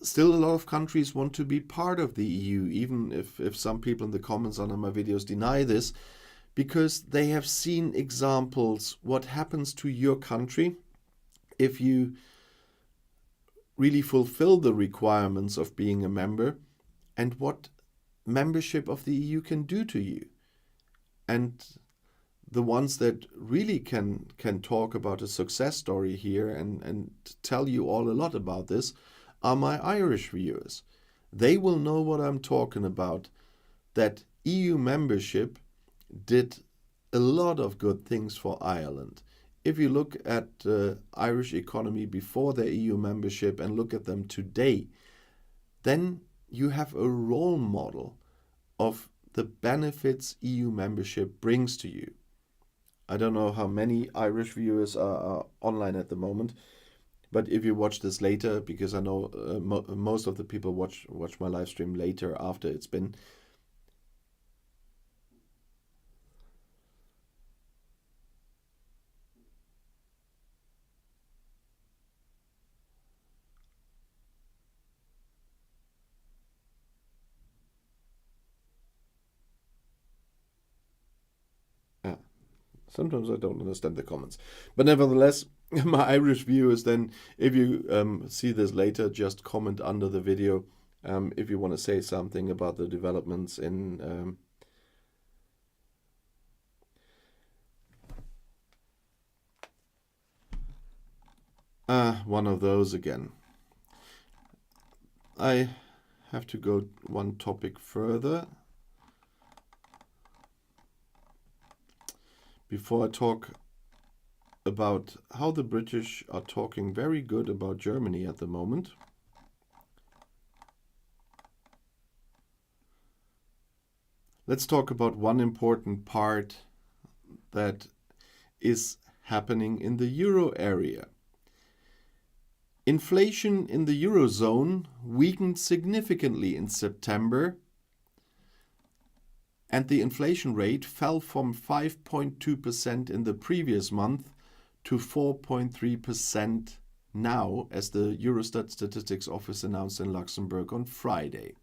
still a lot of countries want to be part of the EU, even if some people in the comments under my videos deny this, because they have seen examples what happens to your country if you really fulfill the requirements of being a member, and what membership of the EU can do to you. And the ones that really can talk about a success story here and tell you all a lot about this are my Irish viewers. They will know what I'm talking about, that EU membership did a lot of good things for Ireland. If you look at the Irish economy before their EU membership and look at them today, then you have a role model of the benefits EU membership brings to you. I don't know how many Irish viewers are online at the moment, but if you watch this later, because I know most of the people watch my live stream later after it's been. Sometimes I don't understand the comments. But nevertheless, my Irish viewers, then, if you see this later, just comment under the video if you want to say something about the developments in one of those again. I have to go one topic further before I talk about how the British are talking very good about Germany at the moment. Let's talk about one important part that is happening in the euro area. Inflation in the Eurozone weakened significantly in September, and the inflation rate fell from 5.2% in the previous month to 4.3% now, as the Eurostat Statistics Office announced in Luxembourg on Friday.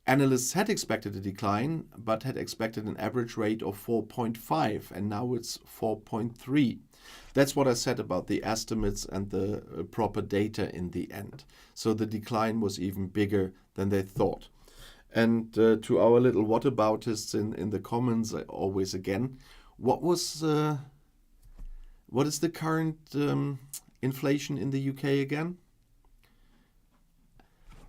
Analysts had expected a decline, but had expected an average rate of 4.5, and now it's 4.3. That's what I said about the estimates and the proper data in the end. So the decline was even bigger than they thought. And to our little whataboutists in the comments, always again, what is the current inflation in the UK again?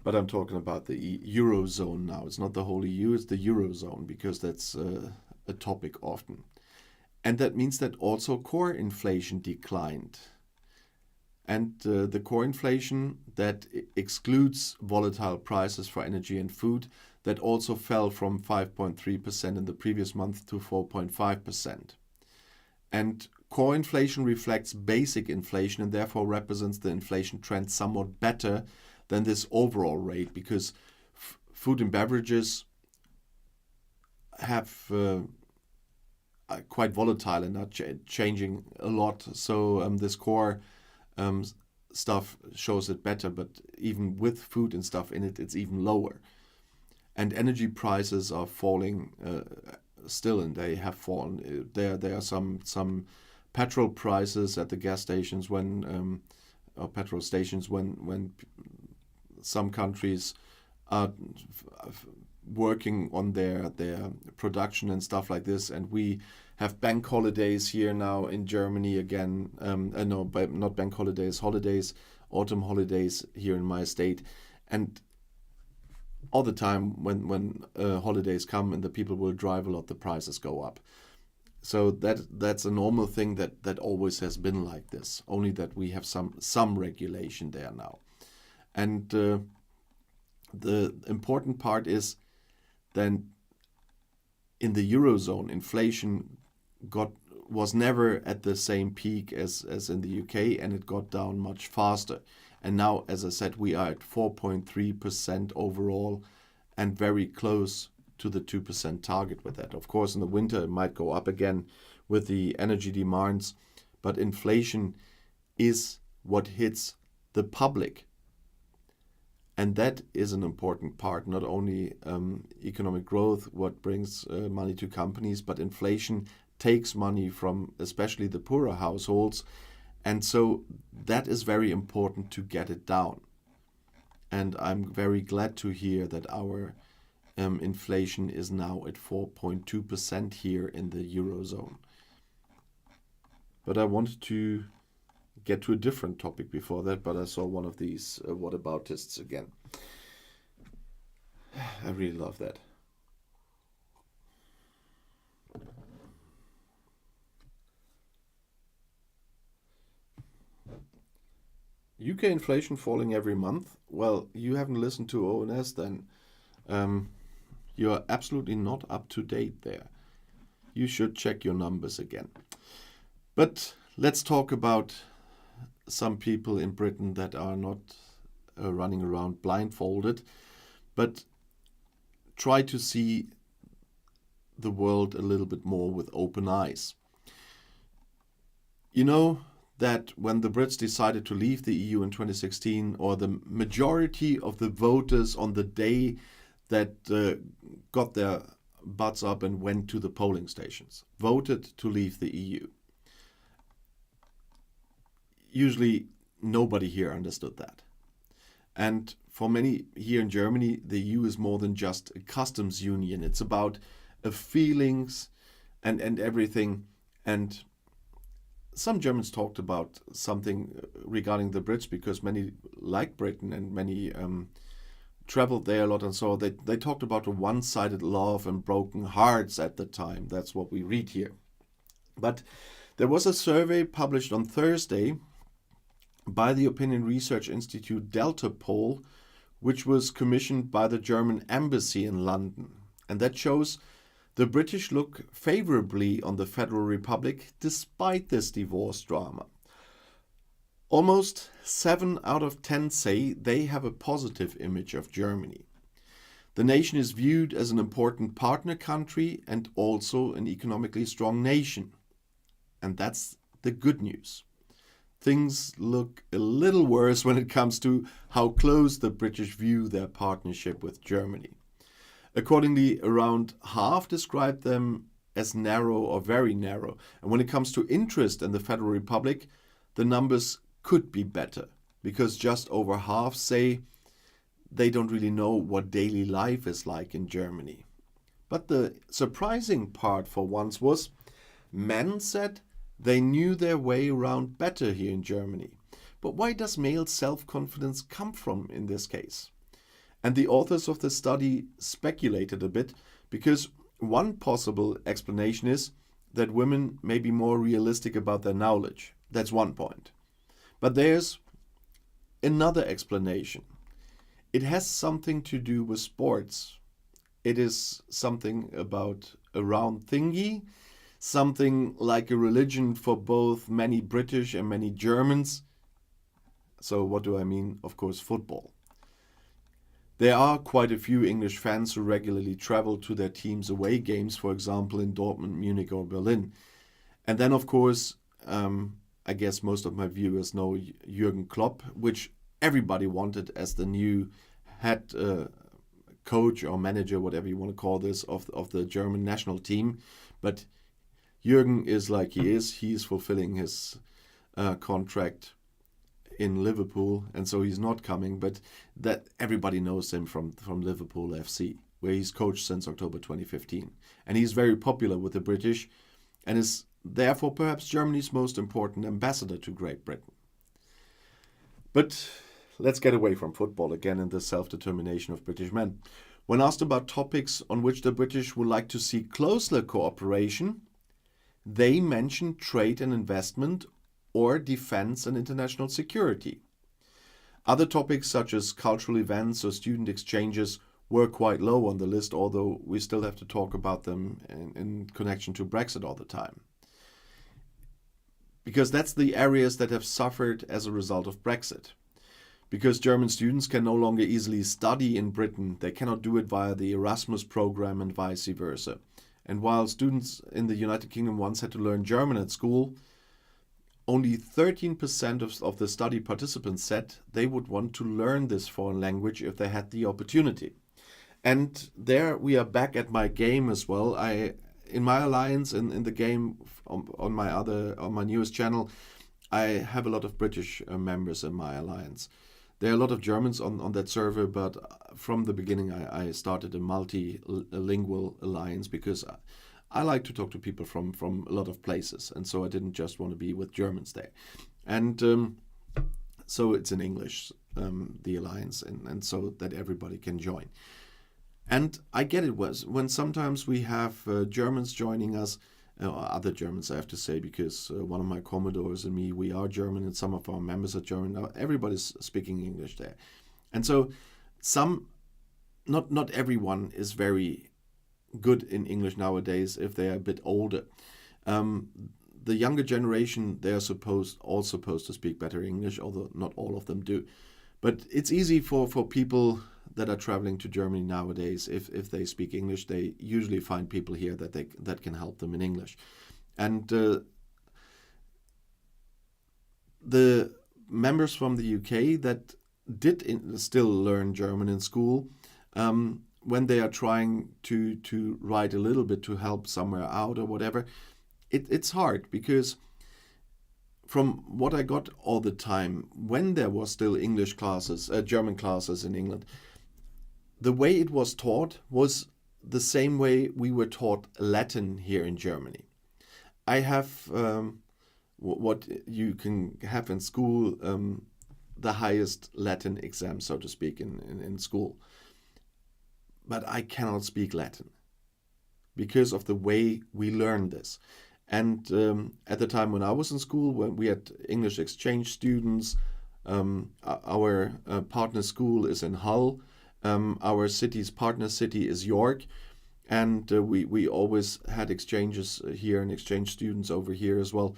But I'm talking about the Eurozone now. It's not the whole EU, it's the Eurozone, because that's a topic often. And that means that also core inflation declined. And the core inflation that excludes volatile prices for energy and food, that also fell from 5.3% in the previous month to 4.5%. And core inflation reflects basic inflation and therefore represents the inflation trend somewhat better than this overall rate, because food and beverages have quite volatile and not changing a lot. So this core stuff shows it better, but even with food and stuff in it, it's even lower. And energy prices are falling still, and they have fallen. There are some petrol prices at the gas stations when petrol stations when some countries are working on their production and stuff like this, and we have bank holidays here now in Germany again. No, not bank holidays, autumn holidays here in my state, and all the time when holidays come and the people will drive a lot, the prices go up. So that's a normal thing that always has been like this, only that we have some regulation there now. And the important part is then in the Eurozone, inflation was never at the same peak as in the UK, and it got down much faster. And now, as I said, we are at 4.3% overall and very close to the 2% target with that. Of course, in the winter, it might go up again with the energy demands, but inflation is what hits the public. And that is an important part, not only economic growth, what brings money to companies, but inflation takes money from especially the poorer households. And so that is very important to get it down. And I'm very glad to hear that our inflation is now at 4.2% here in the Eurozone. But I wanted to get to a different topic before that, but I saw one of these whataboutists again. I really love that. UK inflation falling every month? Well, you haven't listened to ONS then. You're absolutely not up to date there. You should check your numbers again. But let's talk about some people in Britain that are not running around blindfolded, but try to see the world a little bit more with open eyes. You know that when the Brits decided to leave the EU in 2016, or the majority of the voters on the day that got their butts up and went to the polling stations, voted to leave the EU. Usually nobody here understood that. And for many here in Germany, the EU is more than just a customs union. It's about feelings and everything. And some Germans talked about something regarding the Brits, because many like Britain and many traveled there a lot, and so they talked about a one-sided love and broken hearts at the time. That's what we read here. But there was a survey published on Thursday by the opinion research institute Delta Poll, which was commissioned by the German embassy in London. And that shows the British look favorably on the Federal Republic despite this divorce drama. Almost 7 out of 10 say they have a positive image of Germany. The nation is viewed as an important partner country and also an economically strong nation. And that's the good news. Things look a little worse when it comes to how close the British view their partnership with Germany. Accordingly, around half described them as narrow or very narrow. And when it comes to interest in the Federal Republic, the numbers could be better, because just over half say they don't really know what daily life is like in Germany. But the surprising part for once was men said they knew their way around better here in Germany. But why does male self-confidence come from in this case? And the authors of the study speculated a bit, because one possible explanation is that women may be more realistic about their knowledge. That's one point. But there's another explanation. It has something to do with sports. It is something about a round thingy, something like a religion for both many British and many Germans. So what do I mean? Of course, football. There are quite a few English fans who regularly travel to their team's away games, for example, in Dortmund, Munich or Berlin. And then, of course, I guess most of my viewers know Jürgen Klopp, which everybody wanted as the new head coach or manager, whatever you want to call this, of the German national team. But Jürgen is like he is. He is fulfilling his contract in Liverpool, and so he's not coming. But that everybody knows him from Liverpool FC, where he's coached since October 2015. And he's very popular with the British and is therefore perhaps Germany's most important ambassador to Great Britain. But let's get away from football again and the self-determination of British men. When asked about topics on which the British would like to see closer cooperation, they mentioned trade and investment or defense and international security. Other topics such as cultural events or student exchanges were quite low on the list, although we still have to talk about them in connection to Brexit all the time. Because that's the areas that have suffered as a result of Brexit. Because German students can no longer easily study in Britain, they cannot do it via the Erasmus program and vice versa. And while students in the United Kingdom once had to learn German at school, only 13% of the study participants said they would want to learn this foreign language if they had the opportunity. And there we are back at my game as well. In my alliance, in the game on my newest channel, I have a lot of British members in my alliance. There are a lot of Germans on that server, but from the beginning I started a multilingual alliance because I like to talk to people from a lot of places, and so I didn't just want to be with Germans there. And so it's in English, the alliance, and so that everybody can join. And I get it when sometimes we have Germans joining us, other Germans I have to say, because one of my Commodores and me, we are German and some of our members are German. Now everybody's speaking English there. And so not everyone is very good in English nowadays if they are a bit older. The younger generation, they are all supposed to speak better English, although not all of them do. But it's easy for people that are traveling to Germany nowadays. If they speak English, they usually find people here that can help them in English. And the members from the UK that did still learn German in school, when they are trying to write a little bit to help somewhere out or whatever, it's hard, because from what I got all the time, when there was still English classes, German classes in England, the way it was taught was the same way we were taught Latin here in Germany. I have what you can have in school, the highest Latin exam, so to speak, in school. But I cannot speak Latin because of the way we learn this. And at the time when I was in school, when we had English exchange students, our partner school is in Hull, our city's partner city is York, and we always had exchanges here and exchange students over here as well.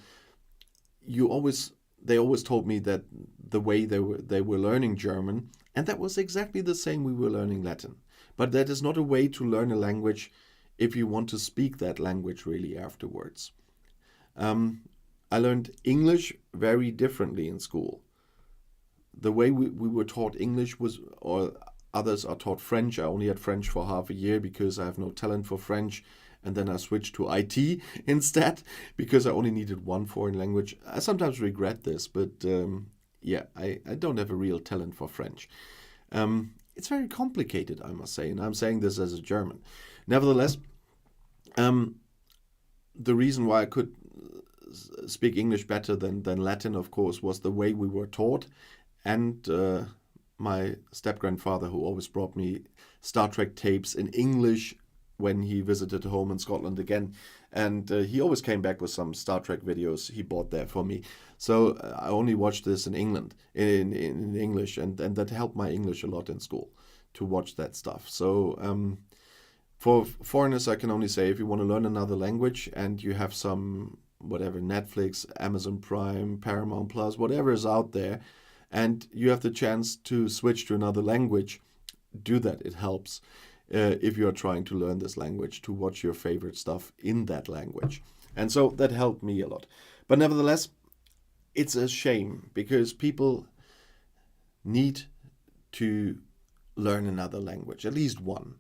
They always told me that the way they were learning German, and that was exactly the same we were learning Latin. But that is not a way to learn a language if you want to speak that language really afterwards. I learned English very differently in school. The way we were taught English was, or others are taught French. I only had French for half a year because I have no talent for French. And then I switched to IT instead because I only needed one foreign language. I sometimes regret this, but yeah, I don't have a real talent for French. It's very complicated, I must say, and I'm saying this as a German. Nevertheless, the reason why I could speak English better than Latin, of course, was the way we were taught, and my step-grandfather, who always brought me Star Trek tapes in English when he visited home in Scotland again. And he always came back with some Star Trek videos he bought there for me. So I only watched this in England, in English, and that helped my English a lot in school to watch that stuff. So for foreigners, I can only say, if you want to learn another language and you have some, whatever, Netflix, Amazon Prime, Paramount Plus, whatever is out there, and you have the chance to switch to another language, do that. It helps. If you are trying to learn this language, to watch your favorite stuff in that language. And so that helped me a lot. But nevertheless, it's a shame because people need to learn another language, at least one.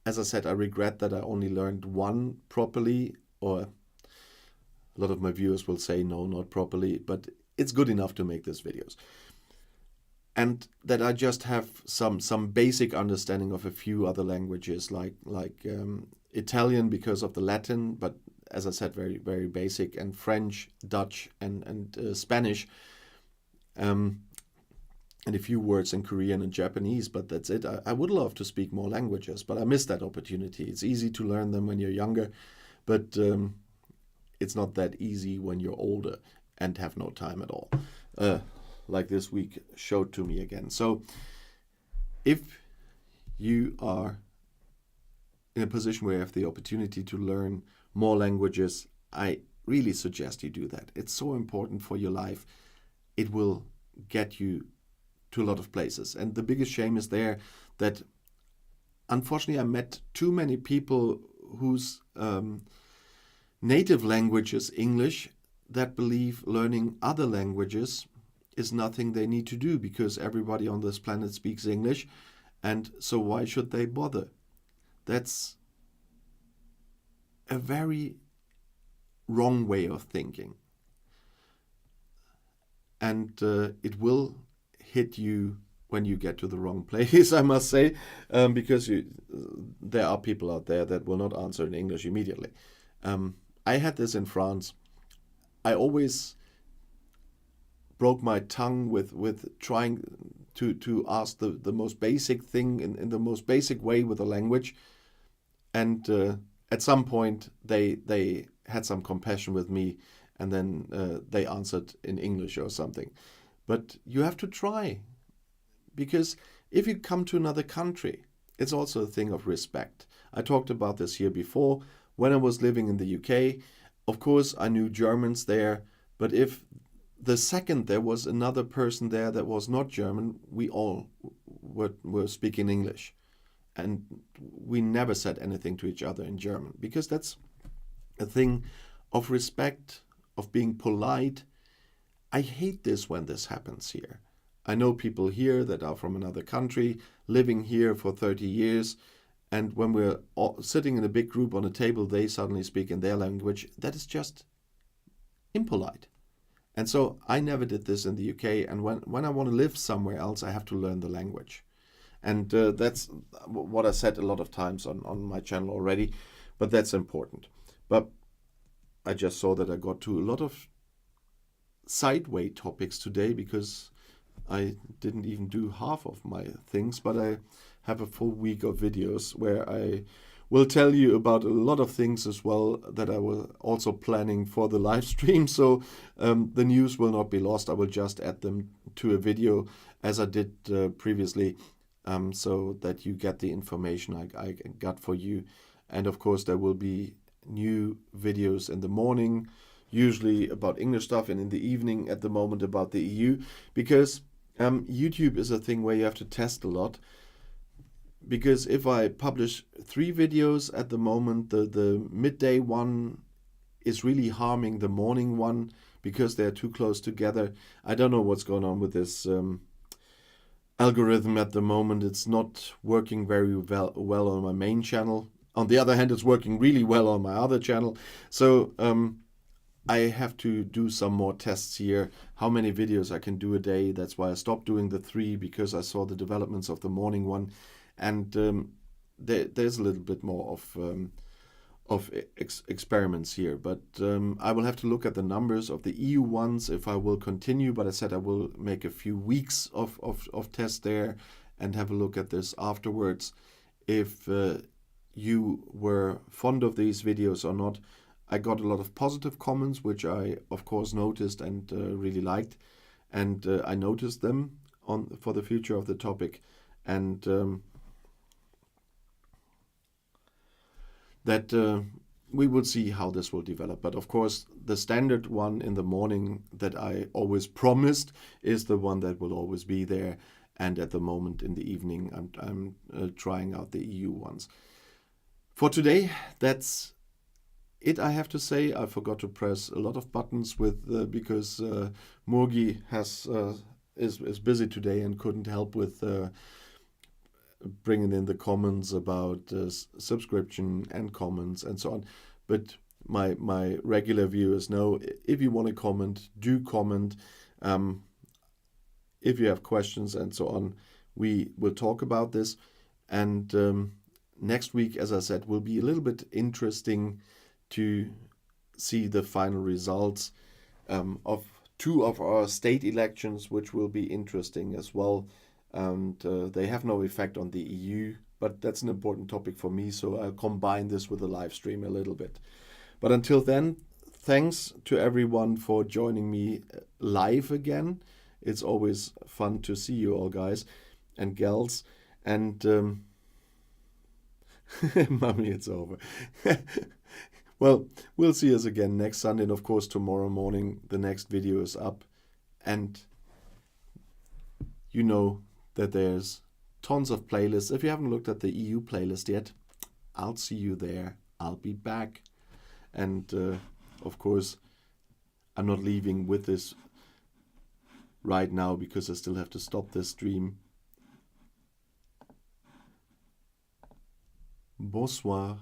As I said, I regret that I only learned one properly, or a lot of my viewers will say no, not properly, but it's good enough to make these videos. And that I just have some basic understanding of a few other languages, like Italian because of the Latin, but as I said, very, very basic, and French, Dutch, and Spanish, and a few words in Korean and Japanese, but that's it. I would love to speak more languages, but I missed that opportunity. It's easy to learn them when you're younger, but it's not that easy when you're older and have no time at all. Like this week showed to me again. So if you are in a position where you have the opportunity to learn more languages, I really suggest you do that. It's so important for your life. It will get you to a lot of places. And the biggest shame is there that unfortunately I met too many people whose native language is English that believe learning other languages is nothing they need to do because everybody on this planet speaks English, and so why should they bother? That's a very wrong way of thinking. And it will hit you when you get to the wrong place, I must say, because there are people out there that will not answer in English immediately. I had this in France. I always broke my tongue with trying to ask the most basic thing in the most basic way with a language. And at some point, they had some compassion with me, and then they answered in English or something. But you have to try, because if you come to another country, it's also a thing of respect. I talked about this here before. When I was living in the UK, of course, I knew Germans there, but if the second there was another person there that was not German, we all were speaking English. And we never said anything to each other in German, because that's a thing of respect, of being polite. I hate this when this happens here. I know people here that are from another country, living here for 30 years, and when we're all sitting in a big group on a table, they suddenly speak in their language. That is just impolite. And so I never did this in the UK, and when I want to live somewhere else, I have to learn the language. And that's what I said a lot of times on my channel already, but that's important. But I just saw that I got to a lot of sideway topics today because I didn't even do half of my things, but I have a full week of videos where I will tell you about a lot of things as well that I was also planning for the live stream. So the news will not be lost. I will just add them to a video as I did previously, so that you get the information I got for you. And of course, there will be new videos in the morning, usually about English stuff, and in the evening at the moment about the EU, because YouTube is a thing where you have to test a lot. Because if I publish 3 videos at the moment, the midday one is really harming the morning one because they're too close together. I don't know what's going on with this algorithm at the moment. It's not working very well on my main channel. On the other hand, it's working really well on my other channel. So I have to do some more tests here, how many videos I can do a day. That's why I stopped doing the 3, because I saw the developments of the morning one. And there's a little bit more of experiments here. But I will have to look at the numbers of the EU ones if I will continue. But I said I will make a few weeks of tests there and have a look at this afterwards. If you were fond of these videos or not. I got a lot of positive comments, which I, of course, noticed and really liked. And I noticed them for the future of the topic. And that we will see how this will develop. But of course, the standard one in the morning that I always promised is the one that will always be there. And at the moment in the evening, I'm trying out the EU ones. For today, that's it, I have to say. I forgot to press a lot of buttons with because Murgi is busy today and couldn't help with bringing in the comments about subscription and comments and so on. But my regular viewers know, if you want to comment, do comment. If you have questions and so on, we will talk about this. And next week, as I said, will be a little bit interesting to see the final results of 2 of our state elections, which will be interesting as well. And they have no effect on the EU, but that's an important topic for me, so I'll combine this with the live stream a little bit. But until then, thanks to everyone for joining me live again. It's always fun to see you all, guys and gals. And Mummy, it's over. Well, we'll see us again next Sunday, and of course tomorrow morning the next video is up. And you know that there's tons of playlists. If you haven't looked at the EU playlist yet, I'll see you there. I'll be back. And of course, I'm not leaving with this right now because I still have to stop this stream. Bonsoir.